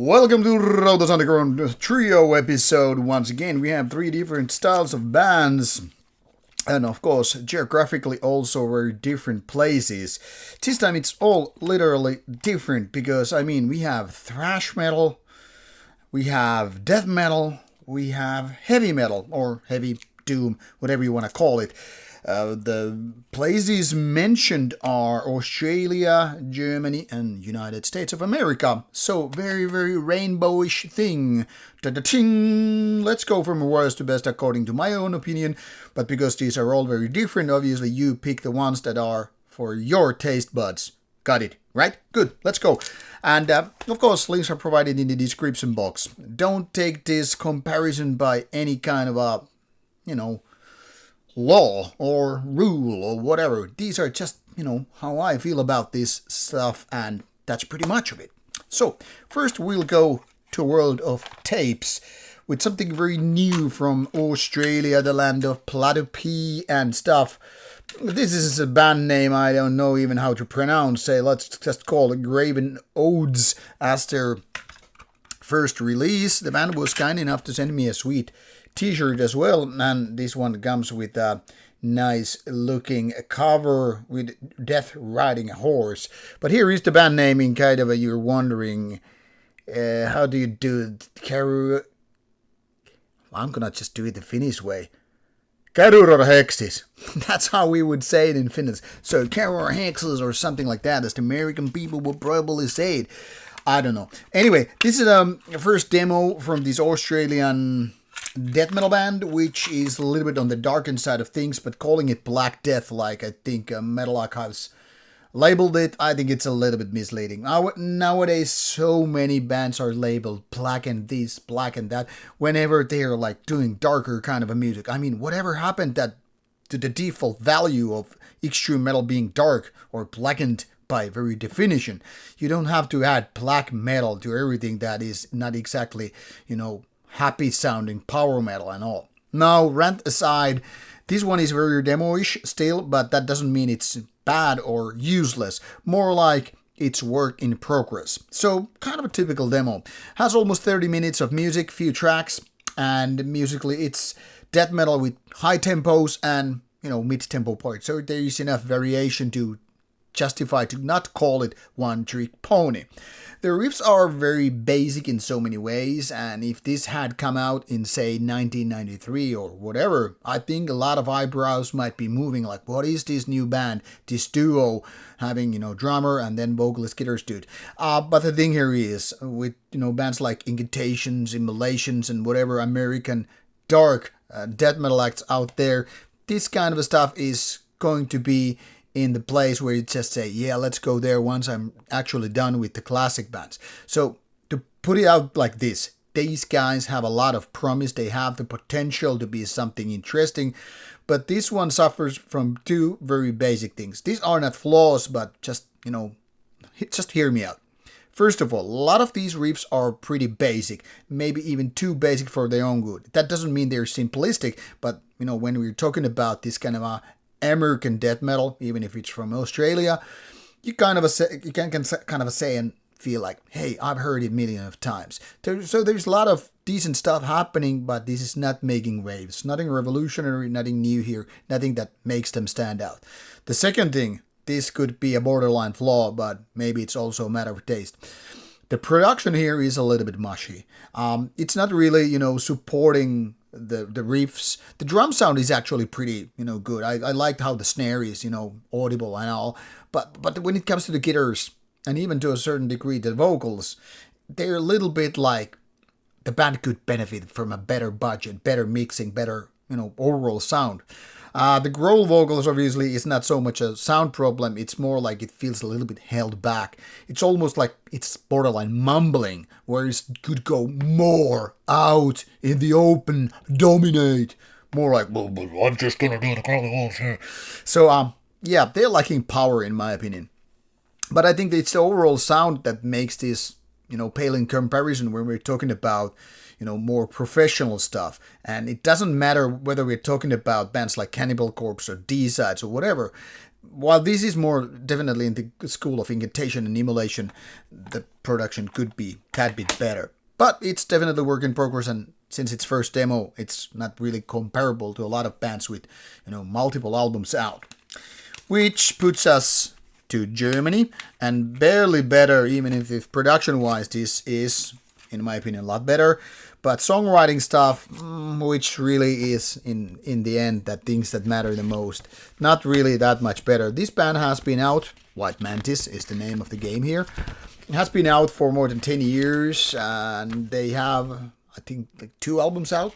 Welcome to Rauta's Underground Trio episode. Once again, we have three different styles of bands. And of course, geographically also very different places. This time it's all literally different because, we have thrash metal, we have death metal, we have heavy metal, or heavy doom, whatever you want to call it. The places mentioned are Australia, Germany, and United States of America. So very, very rainbowish thing. Ta-da-ting! Let's go from worst to best according to my own opinion. But because these are all very different, obviously you pick the ones that are for your taste buds. Got it, right? Good, let's go. And of course, links are provided in the description box. Don't take this comparison by any kind of law or rule or whatever. These are just, how I feel about this stuff, and that's pretty much of it. So, first we'll go to a world of tapes with something very new from Australia, the land of Platypus and stuff. This is a band name I don't know even how to pronounce. Let's just call it Graven Odes as their first release. The band was kind enough to send me a sweet t-shirt as well, and this one comes with a nice looking cover with death riding a horse. But here is the band name in kind of you're wondering how do you do it? I'm gonna just do it the Finnish way. Karyorrhexis. That's how we would say it in Finland. So Karyorrhexis or something like that, as the American people would probably say it. I don't know. Anyway, this is the first demo from this Australian death metal band, which is a little bit on the darkened side of things, but calling it Black Death, like I think Metal Archives labeled it, I think it's a little bit misleading. Nowadays, so many bands are labeled black and this, black and that, whenever they're like doing darker kind of a music. Whatever happened to the default value of extreme metal being dark or blackened by very definition? You don't have to add black metal to everything that is not exactly, happy sounding power metal and all. Now, rant aside, this one is very demo-ish still, but that doesn't mean it's bad or useless. More like it's work in progress. So, kind of a typical demo. Has almost 30 minutes of music, few tracks, and musically it's death metal with high tempos and, mid-tempo parts. So there is enough variation to justify to not call it one trick pony. The riffs are very basic in so many ways, and if this had come out in, say, 1993 or whatever, I think a lot of eyebrows might be moving, like, what is this new band, this duo, having, drummer and then vocalist guitarist dude. But the thing here is, with, bands like Incantations, Immolations, and whatever American dark death metal acts out there, this kind of stuff is going to be in the place where you just say, yeah, let's go there once I'm actually done with the classic bands. So to put it out like this, these guys have a lot of promise. They have the potential to be something interesting, but this one suffers from two very basic things. These are not flaws, but just hear me out. First of all, a lot of these riffs are pretty basic, maybe even too basic for their own good. That doesn't mean they're simplistic, but when we're talking about this kind of a American death metal, even if it's from Australia, you can kind of say and feel like, hey, I've heard it millions of times. So there's a lot of decent stuff happening, but this is not making waves. Nothing revolutionary, nothing new here, nothing that makes them stand out. The second thing, this could be a borderline flaw, but maybe it's also a matter of taste. The production here is a little bit mushy. It's not really, supporting the riffs. The drum sound is actually pretty, good. I liked how the snare is, audible and all. But when it comes to the guitars, and even to a certain degree the vocals, they're a little bit like the band could benefit from a better budget, better mixing, better, overall sound. The growl vocals obviously is not so much a sound problem, it's more like it feels a little bit held back. It's almost like it's borderline mumbling, whereas it could go more out in the open, dominate. More like, well, I'm just gonna do the growl here. So, yeah, they're lacking power in my opinion. But I think it's the overall sound that makes this, pale in comparison when we're talking about, more professional stuff. And it doesn't matter whether we're talking about bands like Cannibal Corpse or D-Sides or whatever. While this is more definitely in the school of incantation and emulation, the production could be a tad bit better. But it's definitely work in progress, and since it's first demo, it's not really comparable to a lot of bands with, multiple albums out. Which puts us to Germany, and barely better, even if production-wise this is, in my opinion, a lot better. But songwriting stuff, which really is, in the end, the things that matter the most, not really that much better. This band has been out, White Mantis is the name of the game here. It has been out for more than 10 years, and they have, I think, like 2 albums out.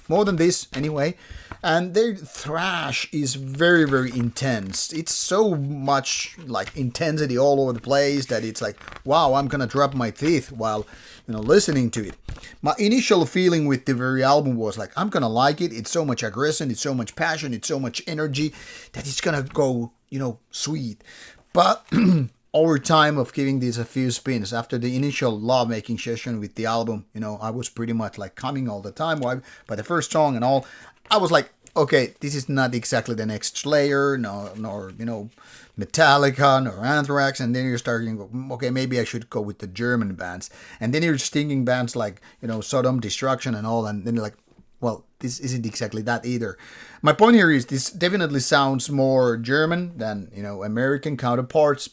More than this, anyway. And their thrash is very, very intense. It's so much like intensity all over the place that it's like, wow, I'm gonna drop my teeth while, listening to it. My initial feeling with the very album was like, I'm gonna like it. It's so much aggression, it's so much passion, it's so much energy that it's gonna go, sweet. But over time of giving this a few spins, after the initial love-making session with the album, I was pretty much like coming all the time by the first song and all. I was like, okay, this is not exactly the next Slayer, nor Metallica, nor Anthrax, and then you're starting, okay, maybe I should go with the German bands. And then you're just thinking bands like, Sodom, Destruction and all, and then you're like, well, this isn't exactly that either. My point here is this definitely sounds more German than, American counterparts.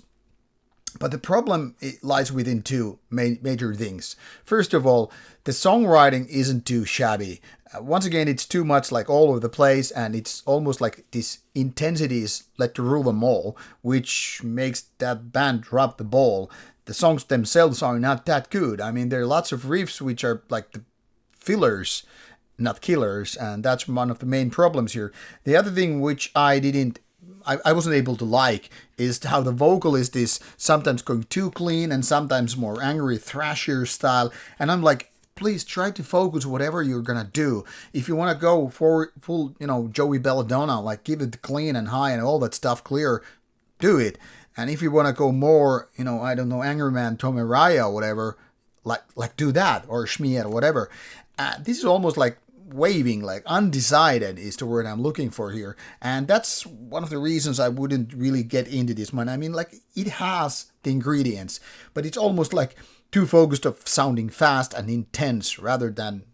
But the problem lies within 2 major things. First of all, the songwriting isn't too shabby. Once again, it's too much like all over the place, and it's almost like this intensity is let to rule them all, which makes that band drop the ball. The songs themselves are not that good. I mean, there are lots of riffs which are like the fillers, not killers, and that's one of the main problems here. The other thing which I wasn't able to like is how the vocal is this sometimes going too clean and sometimes more angry thrashier style, and I'm like, please try to focus whatever you're gonna do. If you want to go for full, Joey Belladonna, like give it clean and high and all that stuff clear, do it. And if you want to go more, I don't know, Angry Man, Tom Araya or whatever, like do that, or Schmier or whatever. This is almost like waving, like undecided is the word I'm looking for here. And that's one of the reasons I wouldn't really get into this one. I mean, like, it has the ingredients, but it's almost like too focused of sounding fast and intense rather than,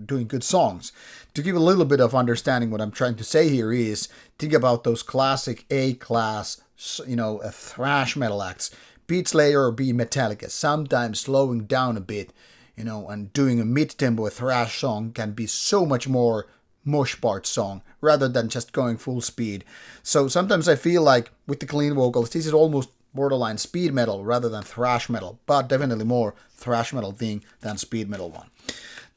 doing good songs. To give a little bit of understanding, what I'm trying to say here is, think about those classic A-class, thrash metal acts, be it Slayer or be Metallica, sometimes slowing down a bit, and doing a mid-tempo thrash song can be so much more mosh part song rather than just going full speed. So sometimes I feel like with the clean vocals, this is almost borderline speed metal rather than thrash metal, but definitely more thrash metal thing than speed metal one.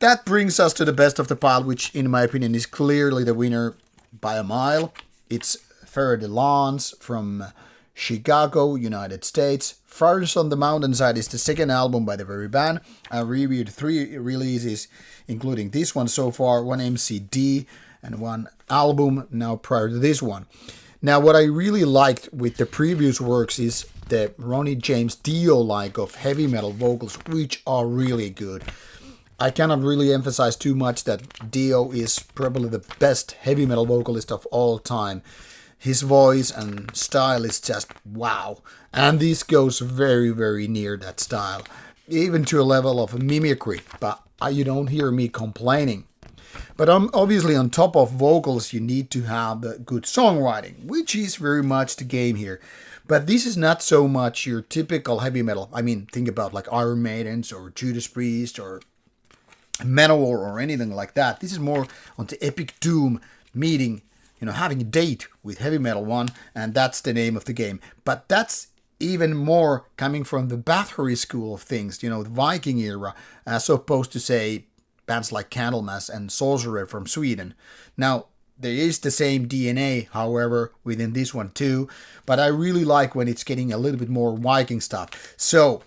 That brings us to the best of the pile, which in my opinion is clearly the winner by a mile. It's Fer de Lance from Chicago, United States. Fires on the Mountainside is the second album by the very band. I reviewed 3 releases, including this one so far, 1 MCD and 1 album now prior to this one. Now, what I really liked with the previous works is the Ronnie James Dio-like of heavy metal vocals, which are really good. I cannot really emphasize too much that Dio is probably the best heavy metal vocalist of all time. His voice and style is just wow. And this goes very, very near that style. Even to a level of mimicry, but you don't hear me complaining. But obviously on top of vocals, you need to have the good songwriting, which is very much the game here. But this is not so much your typical heavy metal. I mean, think about like Iron Maidens or Judas Priest or Manowar or anything like that. This is more on the epic doom meeting, having a date with heavy metal one, and that's the name of the game. But that's even more coming from the Bathory school of things, the Viking era, as opposed to, say, bands like Candlemass and Sorcerer from Sweden. Now, there is the same DNA, however, within this one too, but I really like when it's getting a little bit more Viking stuff. So,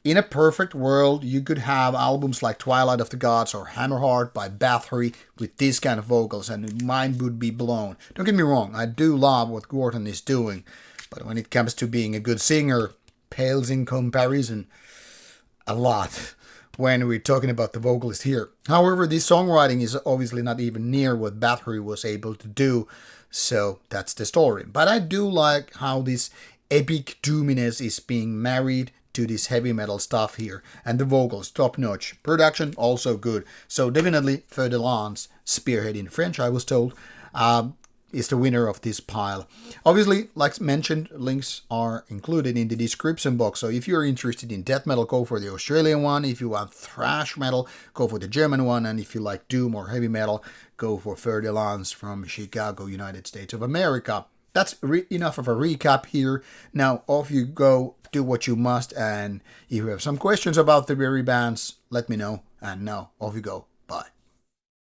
in a perfect world, you could have albums like Twilight of the Gods or Hammerheart by Bathory with this kind of vocals, and mine would be blown. Don't get me wrong, I do love what Gordon is doing, but when it comes to being a good singer, pales in comparison a lot. when we're talking about the vocalist here. However, this songwriting is obviously not even near what Bathory was able to do, so that's the story. But I do like how this epic doominess is being married to this heavy metal stuff here, and the vocals top notch, production also good. So definitely Feu de Lance, Spearhead in French, I was told, is the winner of this pile. Obviously, like mentioned, links are included in the description box. So if you're interested in death metal, go for the Australian one. If you want thrash metal, go for the German one. And if you like doom or heavy metal, go for Feu de Lance from Chicago, United States of America. That's enough of a recap here. Now off you go, do what you must, and if you have some questions about the very bands, let me know. And now off you go.